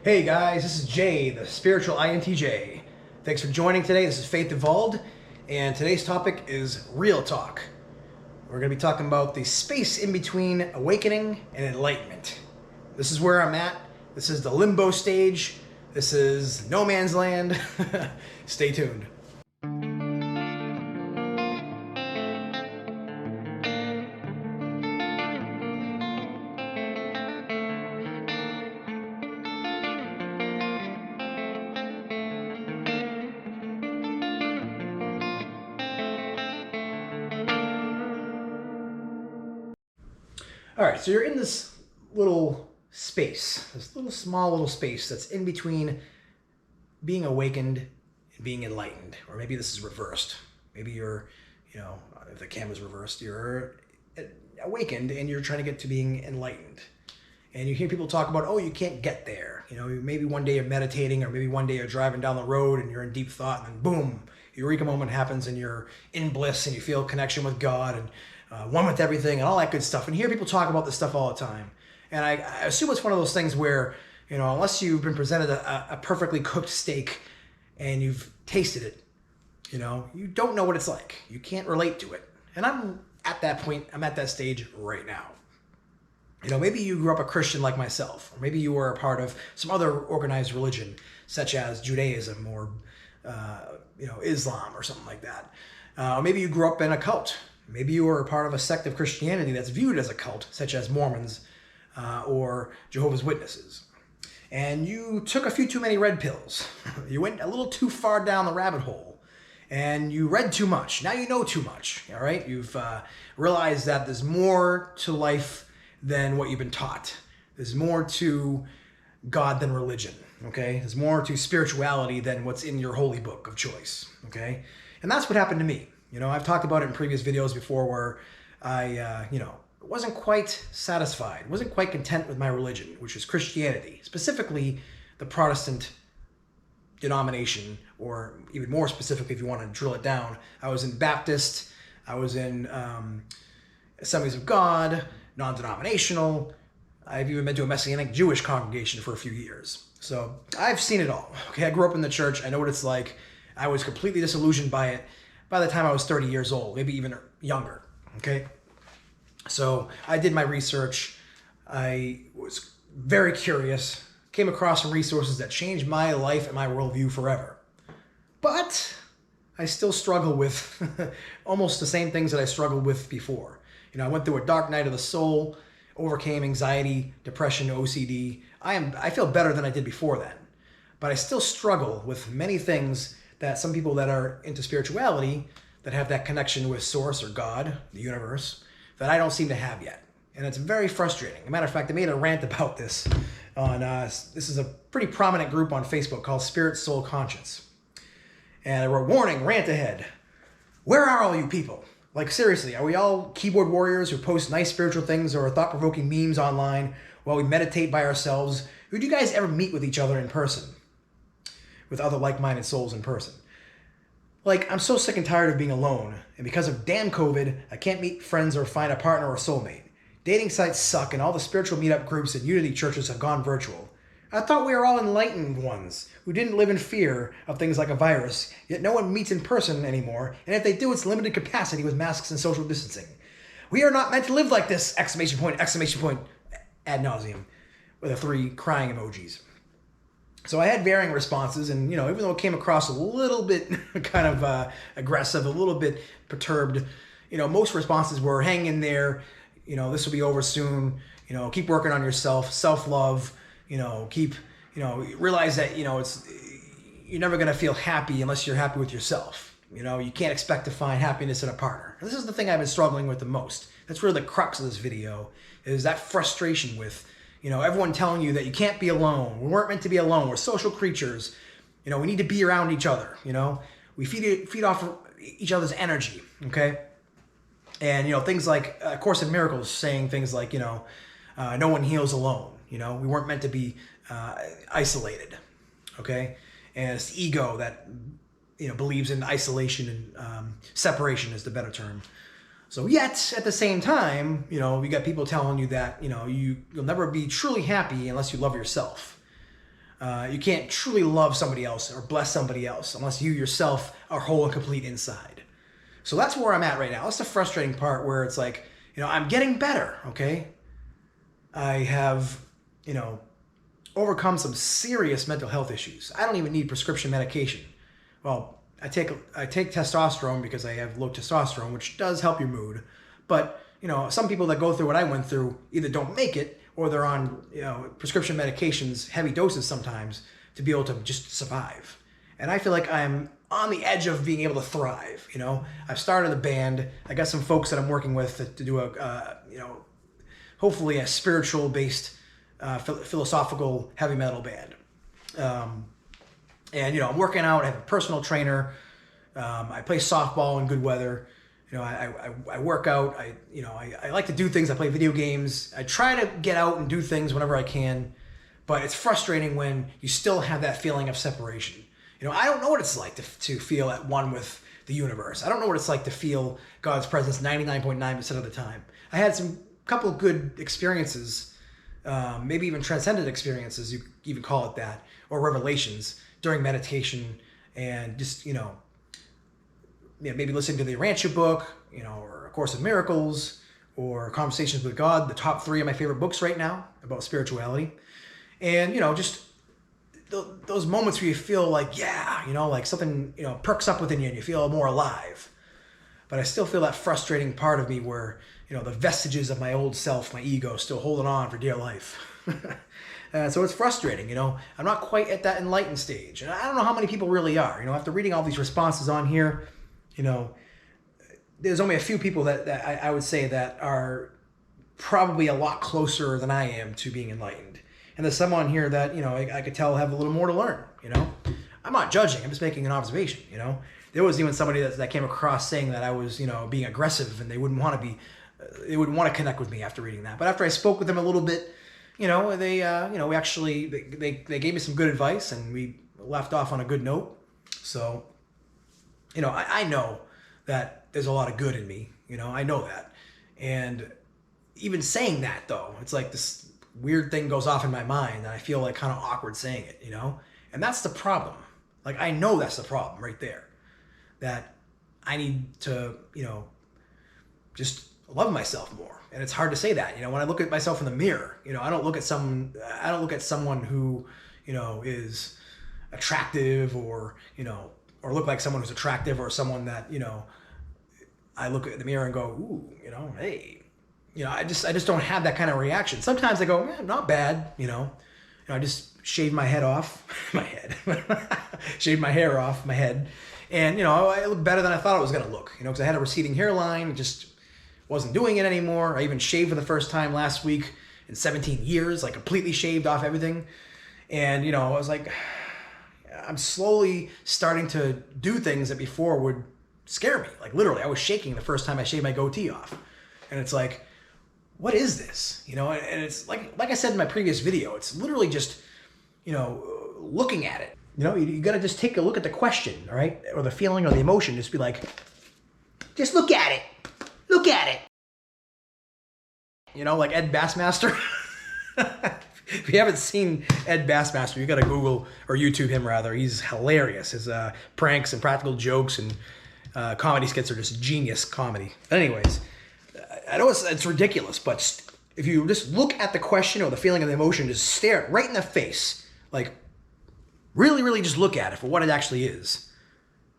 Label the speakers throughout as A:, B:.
A: Hey guys, this is Jay, the spiritual INTJ. Thanks for joining today. This is Faith Evolved, and today's topic is real talk. We're going to be talking about the space in between awakening and enlightenment. This is where I'm at. This is the limbo stage. This is no man's land. Stay tuned. All right, so you're in this little space, this small little space that's in between being awakened and being enlightened. Or maybe this is reversed. Maybe you're, if the camera's reversed, you're awakened and you're trying to get to being enlightened. And you hear people talk about, oh, you can't get there. Maybe one day you're meditating, or maybe one day you're driving down the road and you're in deep thought, and then boom, eureka moment happens and you're in bliss and you feel connection with God and one with everything and all that good stuff. And hear people talk about this stuff all the time. And I assume it's one of those things where, unless you've been presented a perfectly cooked steak and you've tasted it, you don't know what it's like. You can't relate to it. And I'm at that point, I'm at that stage right now. Maybe you grew up a Christian like myself, or maybe you were a part of some other organized religion, such as Judaism or, Islam or something like that. Or maybe you grew up in a cult. Maybe you were a part of a sect of Christianity that's viewed as a cult, such as Mormons or Jehovah's Witnesses. And you took a few too many red pills. You went a little too far down the rabbit hole. And you read too much. Now you know too much, all right? You've realized that there's more to life than what you've been taught. There's more to God than religion, okay? There's more to spirituality than what's in your holy book of choice, okay? And that's what happened to me. I've talked about it in previous videos before where I, wasn't quite satisfied, wasn't quite content with my religion, which is Christianity, specifically the Protestant denomination, or even more specifically, if you want to drill it down, I was in Baptist, I was in Assemblies of God, non-denominational. I've even been to a Messianic Jewish congregation for a few years. So I've seen it all. Okay, I grew up in the church. I know what it's like. I was completely disillusioned by it by the time I was 30 years old, maybe even younger, okay? So I did my research. I was very curious, came across some resources that changed my life and my worldview forever. But I still struggle with almost the same things that I struggled with before. I went through a dark night of the soul, overcame anxiety, depression, OCD. I feel better than I did before then. But I still struggle with many things that some people that are into spirituality, that have that connection with Source or God, the universe, that I don't seem to have yet. And it's very frustrating. As a matter of fact, I made a rant about this on, this is a pretty prominent group on Facebook called Spirit, Soul, Conscience. And I wrote, warning, rant ahead. Where are all you people? Like, seriously, are we all keyboard warriors who post nice spiritual things or thought-provoking memes online while we meditate by ourselves? Would you guys ever meet with each other in person? With other like-minded souls in person? Like, I'm so sick and tired of being alone, and because of damn COVID, I can't meet friends or find a partner or soulmate. Dating sites suck, and all the spiritual meetup groups and unity churches have gone virtual. I thought we were all enlightened ones who didn't live in fear of things like a virus, yet no one meets in person anymore, and if they do, it's limited capacity with masks and social distancing. We are not meant to live like this! Exclamation point, ad nauseum, with the 3 crying emojis. So I had varying responses, and even though it came across a little bit kind of aggressive, a little bit perturbed, most responses were, hang in there, this will be over soon, keep working on yourself, self-love, keep, realize that, you're never going to feel happy unless you're happy with yourself. You can't expect to find happiness in a partner. And this is the thing I've been struggling with the most. That's really the crux of this video, is that frustration with, everyone telling you that you can't be alone. We weren't meant to be alone. We're social creatures. We need to be around each other. We feed off each other's energy. Okay. And, things like Course in Miracles saying things like, no one heals alone. We weren't meant to be isolated. Okay. And it's the ego that, believes in isolation and separation is the better term. So yet, at the same time, we got people telling you that, you'll never be truly happy unless you love yourself. You can't truly love somebody else or bless somebody else unless you yourself are whole and complete inside. So that's where I'm at right now. That's the frustrating part where it's like, I'm getting better, okay? I have, overcome some serious mental health issues. I don't even need prescription medication. Well, I take testosterone because I have low testosterone, which does help your mood. But, some people that go through what I went through either don't make it or they're on, prescription medications, heavy doses sometimes, to be able to just survive. And I feel like I'm on the edge of being able to thrive. I've started a band. I got some folks that I'm working with to do hopefully a spiritual-based, philosophical heavy metal band. And I'm working out. I have a personal trainer. I play softball in good weather. I work out. I like to do things. I play video games. I try to get out and do things whenever I can. But it's frustrating when you still have that feeling of separation. I don't know what it's like to feel at one with the universe. I don't know what it's like to feel God's presence 99.9% of the time. I had some couple of good experiences, maybe even transcendent experiences, you even call it that, or revelations during meditation, and just maybe listening to the Rancher book, or A Course in Miracles, or Conversations with God, the top 3 of my favorite books right now about spirituality, and just those moments where you feel like, like something perks up within you and you feel more alive. But I still feel that frustrating part of me where the vestiges of my old self, my ego, still holding on for dear life. So it's frustrating, I'm not quite at that enlightened stage. And I don't know how many people really are. After reading all these responses on here, there's only a few people that I would say that are probably a lot closer than I am to being enlightened. And there's some on here that, I could tell have a little more to learn, I'm not judging, I'm just making an observation, There was even somebody that came across saying that I was, being aggressive, and they wouldn't want to connect with me after reading that. But after I spoke with them a little bit, they gave me some good advice, and we left off on a good note. So, I know that there's a lot of good in me, I know that. And even saying that, though, it's like this weird thing goes off in my mind, and I feel like kind of awkward saying it, And that's the problem. Like, I know that's the problem right there. That I need to, just love myself more. And it's hard to say that, when I look at myself in the mirror, I don't look at someone who, is attractive or look like someone who's attractive, or someone that, I look at the mirror and go, ooh, hey, I just don't have that kind of reaction. Sometimes I go, not bad, I just shave my head off, shave my hair off my head. And, I look better than I thought it was going to look, because I had a receding hairline, just wasn't doing it anymore. I even shaved for the first time last week in 17 years, like completely shaved off everything. And, I was like, I'm slowly starting to do things that before would scare me. Like literally, I was shaking the first time I shaved my goatee off. And it's like, what is this? And it's like I said in my previous video, it's literally just, looking at it. You got to just take a look at the question, all right? Or the feeling or the emotion. Just be like, just look at it. Look at it. Like Ed Bassmaster. If you haven't seen Ed Bassmaster, you got to Google or YouTube him rather. He's hilarious. His pranks and practical jokes and comedy skits are just genius comedy. But anyways, I know it's ridiculous, but if you just look at the question or the feeling or the emotion, just stare it right in the face. Like, really, really just look at it for what it actually is.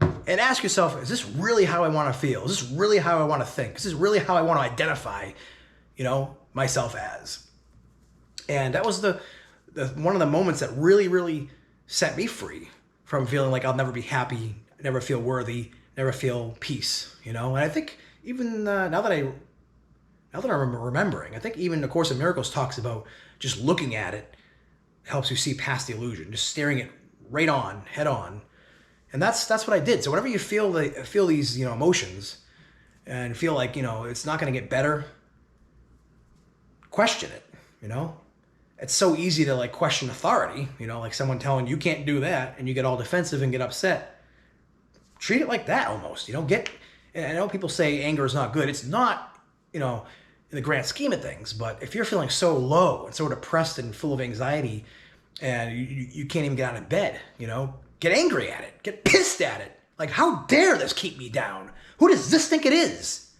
A: And ask yourself, is this really how I want to feel? Is this really how I want to think? Is this really how I want to identify, myself as? And that was the one of the moments that really, really set me free from feeling like I'll never be happy, never feel worthy, never feel peace, And I think even now that I'm remembering, I think even A Course in Miracles talks about just looking at it helps you see past the illusion, just staring it right on, head on. And that's what I did. So whenever you feel these, emotions and feel like, it's not going to get better, question it, It's so easy to like question authority, like someone telling you can't do that and you get all defensive and get upset. Treat it like that almost, and I know people say anger is not good. It's not, in the grand scheme of things, but if you're feeling so low and so depressed and full of anxiety and you can't even get out of bed, get angry at it, get pissed at it. Like, how dare this keep me down? Who does this think it is?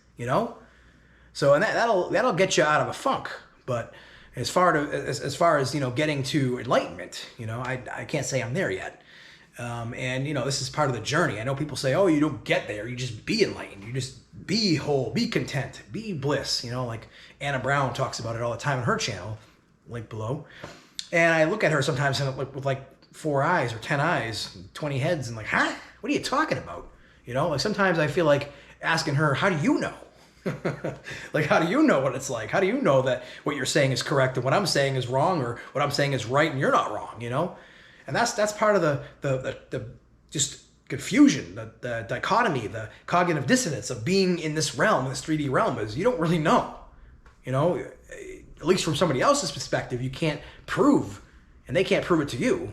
A: So, and that'll get you out of a funk. But as far as getting to enlightenment, I can't say I'm there yet. And this is part of the journey. I know people say, oh, you don't get there, you just be enlightened, you just be whole, be content, be bliss. Like Anna Brown talks about it all the time on her channel, link below. And I look at her sometimes with like 4 eyes or 10 eyes, 20 heads, and like, huh? What are you talking about? Like sometimes I feel like asking her, how do you know? Like, how do you know what it's like? How do you know that what you're saying is correct and what I'm saying is wrong, or what I'm saying is right and you're not wrong, And that's part of the just confusion, the dichotomy, the cognitive dissonance of being in this realm, this 3D realm, is you don't really know. At least from somebody else's perspective, you can't prove, and they can't prove it to you.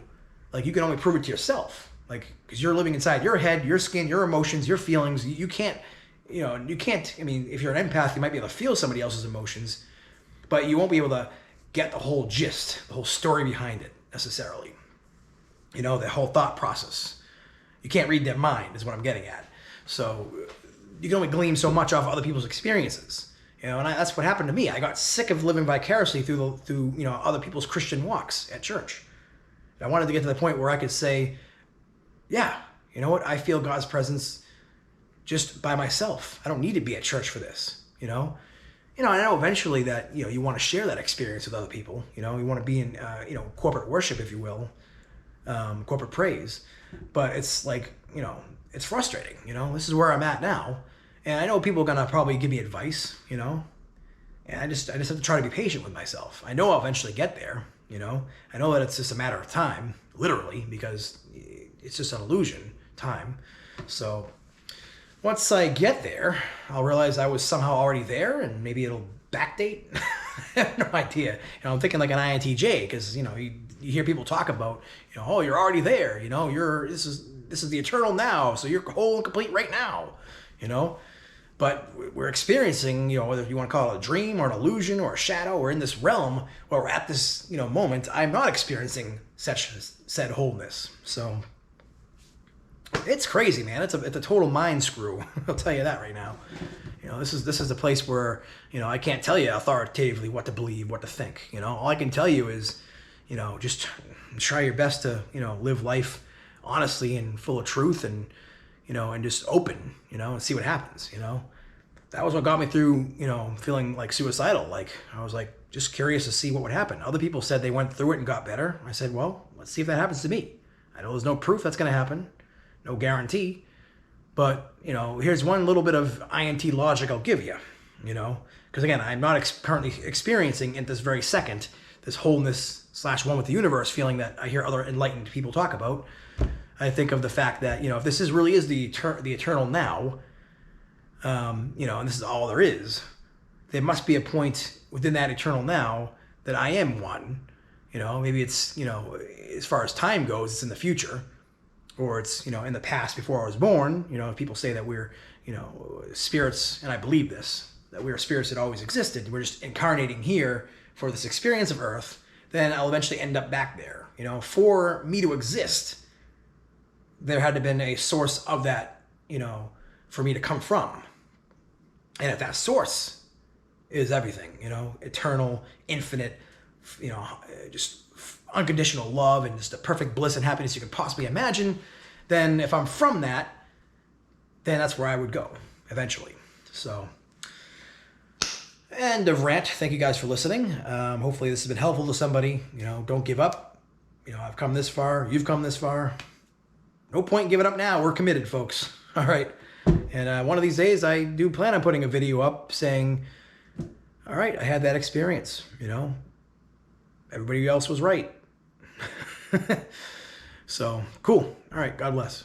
A: Like, you can only prove it to yourself. Like, because you're living inside your head, your skin, your emotions, your feelings. You can't, I mean, if you're an empath, you might be able to feel somebody else's emotions, but you won't be able to get the whole gist, the whole story behind it necessarily. The whole thought process. You can't read their mind, is what I'm getting at. So you can only glean so much off other people's experiences. And that's what happened to me. I got sick of living vicariously through other people's Christian walks at church. I wanted to get to the point where I could say, yeah, you know what? I feel God's presence just by myself. I don't need to be at church for this, I know eventually that, you want to share that experience with other people. You want to be in, corporate worship, if you will, corporate praise. But it's like, it's frustrating, this is where I'm at now. And I know people are going to probably give me advice, and I just have to try to be patient with myself. I know I'll eventually get there, I know that it's just a matter of time, literally, because it's just an illusion, time. So once I get there, I'll realize I was somehow already there, and maybe it'll backdate. I have no idea. I'm thinking like an INTJ, because, you hear people talk about, oh, you're already there, this is the eternal now, so you're whole and complete right now, But we're experiencing, whether you want to call it a dream or an illusion or a shadow, or in this realm where we're at this, moment, I'm not experiencing said wholeness. So it's crazy, man. It's a total mind screw. I'll tell you that right now. This is a place where, I can't tell you authoritatively what to believe, what to think. All I can tell you is, just try your best to, live life honestly and full of truth, and and just open, and see what happens, That was what got me through, feeling like suicidal. Like, I was like, just curious to see what would happen. Other people said they went through it and got better. I said, well, let's see if that happens to me. I know there's no proof that's going to happen, no guarantee. But, here's one little bit of INT logic I'll give you, Because again, I'm not currently experiencing in this very second this wholeness / one with the universe feeling that I hear other enlightened people talk about. I think of the fact that, if this really is the eternal now, and this is all there is, there must be a point within that eternal now that I am one. Maybe it's, as far as time goes, it's in the future, or it's, in the past before I was born. People say that we're, spirits, and I believe this, that we are spirits that always existed. We're just incarnating here for this experience of Earth. Then I'll eventually end up back there. For me to exist, there had to have been a source of that, for me to come from. And if that source is everything, eternal, infinite, just unconditional love and just the perfect bliss and happiness you could possibly imagine, then if I'm from that, then that's where I would go eventually. So, end of rant. Thank you guys for listening. Hopefully this has been helpful to somebody. Don't give up. I've come this far. You've come this far. No point in giving up now. We're committed, folks. All right. And one of these days, I do plan on putting a video up saying, all right, I had that experience. Everybody else was right. So, cool. All right. God bless.